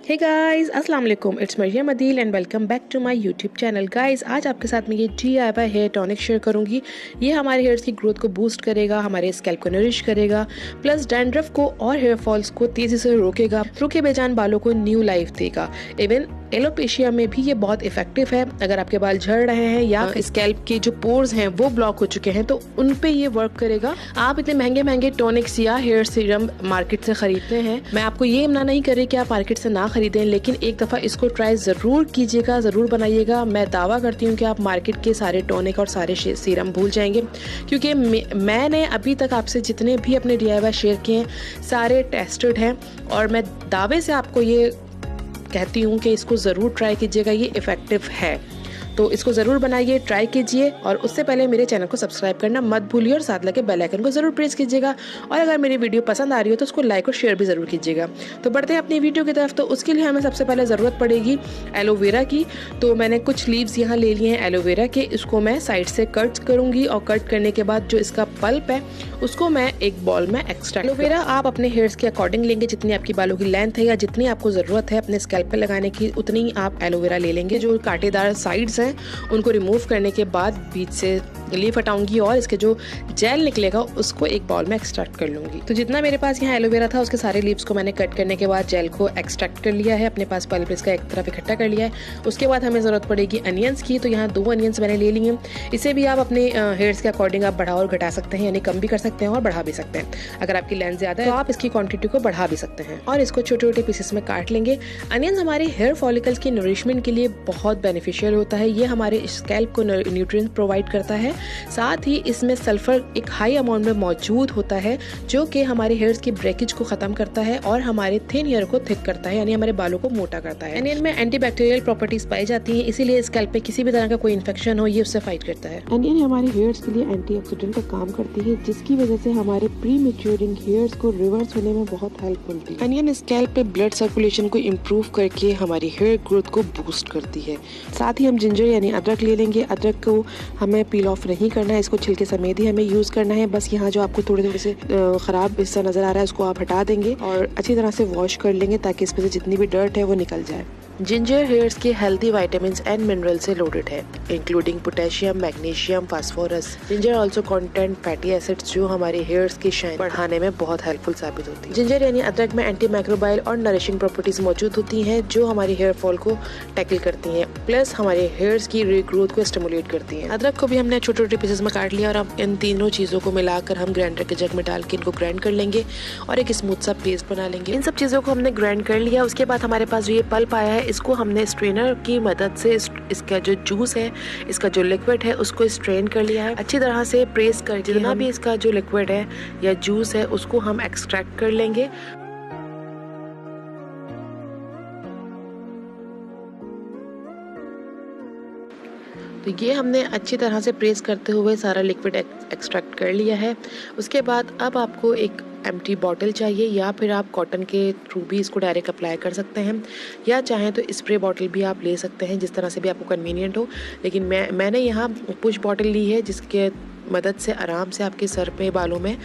हे guys, अस्सलाम वालेकुम। It's Maryam Adeel and welcome back to my YouTube channel. Guys, आज आपके साथ मैं ये DIY हेयर टॉनिक शेयर करूंगी। ये हमारे हेयर्स की ग्रोथ को बूस्ट करेगा, हमारे स्कैल्प को नरिश करेगा, प्लस डैंड्रफ को और हेयर फॉल्स को तेजी से रोकेगा, रूखे बेजान बालों को न्यू लाइफ देगा। इवन एलोपेशिया में भी ये बहुत इफेक्टिव है। अगर आपके बाल झड़ रहे हैं या स्कैल्प के जो पोर्स हैं वो ब्लॉक हो चुके हैं तो उन पे ये वर्क करेगा। आप इतने महंगे महंगे टॉनिक्स या हेयर सीरम मार्केट से खरीदते हैं, मैं आपको ये मना नहीं कर रही कि आप मार्केट से ना खरीदें, लेकिन एक दफा इसको ट्राई जरूर कीजिएगा, जरूर बनाइएगा। मैं दावा करती हूँ कि आप मार्केट के सारे टॉनिक और सारे सीरम भूल जाएंगे, क्योंकि मैंने अभी तक आपसे जितने भी अपने DIY शेयर किए हैं सारे टेस्टेड हैं और मैं दावे से आपको ये कहती हूँ कि इसको ज़रूर ट्राई कीजिएगा, ये इफ़ेक्टिव है। तो इसको ज़रूर बनाइए, ट्राई कीजिए और उससे पहले मेरे चैनल को सब्सक्राइब करना मत भूलिए और साथ लगे बेल आइकन को ज़रूर प्रेस कीजिएगा। और अगर मेरी वीडियो पसंद आ रही हो तो उसको लाइक और शेयर भी ज़रूर कीजिएगा। तो बढ़ते हैं अपनी वीडियो की तरफ। तो उसके लिए हमें सबसे पहले ज़रूरत पड़ेगी एलोवेरा की। तो मैंने कुछ लीव्स यहाँ ले लिए हैं एलोवेरा के, इसको मैं साइड से कट करूँगी और कट करने के बाद जो इसका पल्प है उसको मैं एक बॉल में एक्सट्रैक्ट। एलोवेरा आप अपने हेयर्स के अकॉर्डिंग लेंगे, जितनी आपकी बालों की लेंथ है या जितनी आपको ज़रूरत है अपने स्कैल्प पे लगाने की उतनी ही आप एलोवेरा ले लेंगे। जो कांटेदार साइड्स हैं उनको रिमूव करने के बाद बीच से लीफ हटाऊंगी और इसके जो जेल निकलेगा उसको एक बाउल में एक्सट्रैक्ट कर लूंगी। तो जितना मेरे पास यहाँ एलोवेरा था उसके सारे लीव्स को मैंने कट करने के बाद जेल को एक्सट्रैक्ट कर लिया है, अपने पास पल्प इसका एक तरफ इकट्ठा कर लिया है। उसके बाद हमें ज़रूरत पड़ेगी अनियंस की। तो यहाँ 2 अनियंस मैंने ले लिए हैं। इसे भी आप अपने हेयर्स के अकॉर्डिंग आप बढ़ा और घटा सकते हैं, यानी कम भी कर सकते हैं और बढ़ा भी सकते हैं। अगर आपकी लेंथ ज़्यादा है तो आप इसकी क्वान्टिटी को बढ़ा भी सकते हैं और इसको छोटे छोटे पीसेस में काट लेंगे। अनियंस हमारे हेयर फॉलिकल्स की नरिशमेंट के लिए बहुत बेनिफिशियल होता है। ये हमारे स्कैल्प को न्यूट्रिएंट्स प्रोवाइड करता है, साथ ही इसमें सल्फर एक हाई अमाउंट में मौजूद होता है जो कि हमारे हेयर्स की ब्रेकेज को खत्म करता है और हमारे थिन हेयर को थिक करता है, यानी हमारे बालों को मोटा करता है। अनियन में एंटीबैक्टीरियल प्रॉपर्टीज पाई जाती हैं, इसीलिए स्कैल्प पे किसी भी तरह का कोई इन्फेक्शन हो ये उससे फाइट करता है। अनियन हमारे हेयर्स के लिए एंटीऑक्सीडेंट का काम करती है, जिसकी वजह से हमारे प्री मैच्योरिंग हेयर्स को रिवर्स होने में बहुत हेल्प मिलती है। अनियन स्कैल्प पे ब्लड सर्कुलेशन को इम्प्रूव करके हमारी हेयर ग्रोथ को बूस्ट करती है। साथ ही हम जिंजर यानी अदरक ले लेंगे। अदरक को हमें पील ऑफ नहीं करना है, इसको छिलके समेत ही हमें यूज करना है। बस यहाँ जो आपको थोड़े थोड़े से खराब हिस्सा नजर आ रहा है उसको आप हटा देंगे और अच्छी तरह से वॉश कर लेंगे ताकि इसमें से जितनी भी डर्ट है वो निकल जाए। जिंजर हेयर्स के हेल्थी विटामिन्स एंड मिनरल से लोडेड है, including potassium, magnesium, phosphorus. Ginger also content fatty acids जो हमारे हेयर्स की शाइन बढ़ाने में बहुत हेल्पफुल साबित होती है। जिंजर यानी अदरक में एंटी माइक्रोबाइल और नरिशिंग प्रॉपर्टीज मौजूद होती हैं जो हमारी हेयर फॉल को टैकल करती हैं, प्लस हमारे हेयर्स की रीग्रोथ को स्टिमुलेट करती हैं। अदरक को भी हमने छोटे छोटे पीसेस में काट लिया और अब इन तीनों चीजों को मिलाकर हम ग्राइंडर के जग में डाल के इनको ग्राइंड कर लेंगे और एक स्मूथ सा पेस्ट बना लेंगे। इन सब चीजों को हमने ग्राइंड कर लिया। उसके बाद हमारे पास जो ये पल्प आया है इसको हमने स्ट्रेनर की मदद से इसका जो जूस है, इसका जो लिक्विड है उसको स्ट्रेन कर लिया है। अच्छी तरह से प्रेस करके जितना भी इसका जो लिक्विड है या जूस है उसको हम एक्सट्रैक्ट कर लेंगे। तो ये हमने अच्छी तरह से प्रेस करते हुए सारा लिक्विड एक्सट्रैक्ट कर लिया है। उसके बाद अब आपको एक एम्प्टी बॉटल चाहिए या फिर आप कॉटन के थ्रू भी इसको डायरेक्ट अप्लाई कर सकते हैं या चाहें तो स्प्रे बॉटल भी आप ले सकते हैं, जिस तरह से भी आपको कन्वीनियंट हो। लेकिन मैंने यहाँ पुश बॉटल ली है जिसके मदद से आराम से आपके सर पे बालों में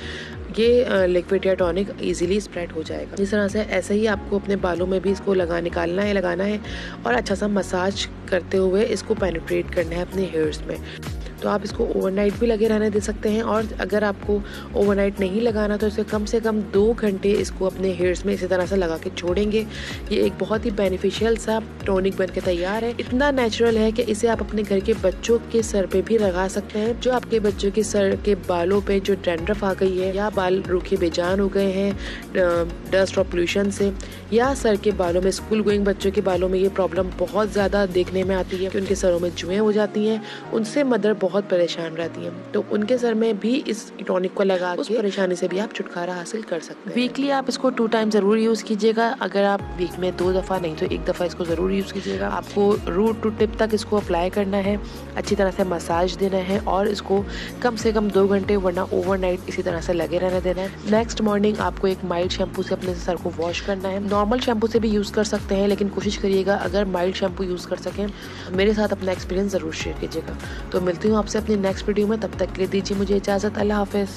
ये लिक्विड या टॉनिक इजीली स्प्रेड हो जाएगा। जिस तरह से ऐसे ही आपको अपने बालों में भी इसको लगाना है और अच्छा सा मसाज करते हुए इसको पेनिट्रेट करना है अपने हेयर्स में। तो आप इसको ओवरनाइट भी लगे रहने दे सकते हैं और अगर आपको ओवरनाइट नहीं लगाना तो इसे कम से कम 2 घंटे इसको अपने हेयर्स में इसी तरह से लगा के छोड़ेंगे। ये एक बहुत ही बेनिफिशियल सा टॉनिक बन के तैयार है। इतना नेचुरल है कि इसे आप अपने घर के बच्चों के सर पे भी लगा सकते हैं। जो आपके बच्चों के सर के बालों पे जो डैंड्रफ आ गई है या बाल रूखे बेजान हो गए हैं डस्ट और पोल्यूशन से, या सर के बालों में, स्कूल गोइंग बच्चों के बालों में ये प्रॉब्लम बहुत ज़्यादा देखने में आती है कि उनके सरों में जुएं हो जाती हैं, उनसे मदर बहुत परेशान रहती हैं। तो उनके सर में भी इस टॉनिक को लगा उस परेशानी से भी आप छुटकारा हासिल कर सकते हैं। वीकली आप इसको 2 टाइम जरूर यूज कीजिएगा। अगर आप वीक में 2 दफा नहीं तो 1 दफा इसको जरूर यूज कीजिएगा। आपको रूट टू टिप तक इसको अप्लाई करना है, अच्छी तरह से मसाज देना है और इसको कम से कम 2 घंटे वरना ओवरनाइट इसी तरह से लगे रहने देना है। नेक्स्ट मॉर्निंग आपको एक माइल्ड शैम्पू से अपने सर को वॉश करना है। नॉर्मल शैम्पू से भी यूज कर सकते हैं, लेकिन कोशिश करिएगा अगर माइल्ड शैम्पू यूज कर सकें। मेरे साथ अपना एक्सपीरियंस जरूर शेयर कीजिएगा। तो मिलती हूँ आपसे अपनी नेक्स्ट वीडियो में, तब तक के लिए दीजिए मुझे इजाजत। अल्लाह हाफिज।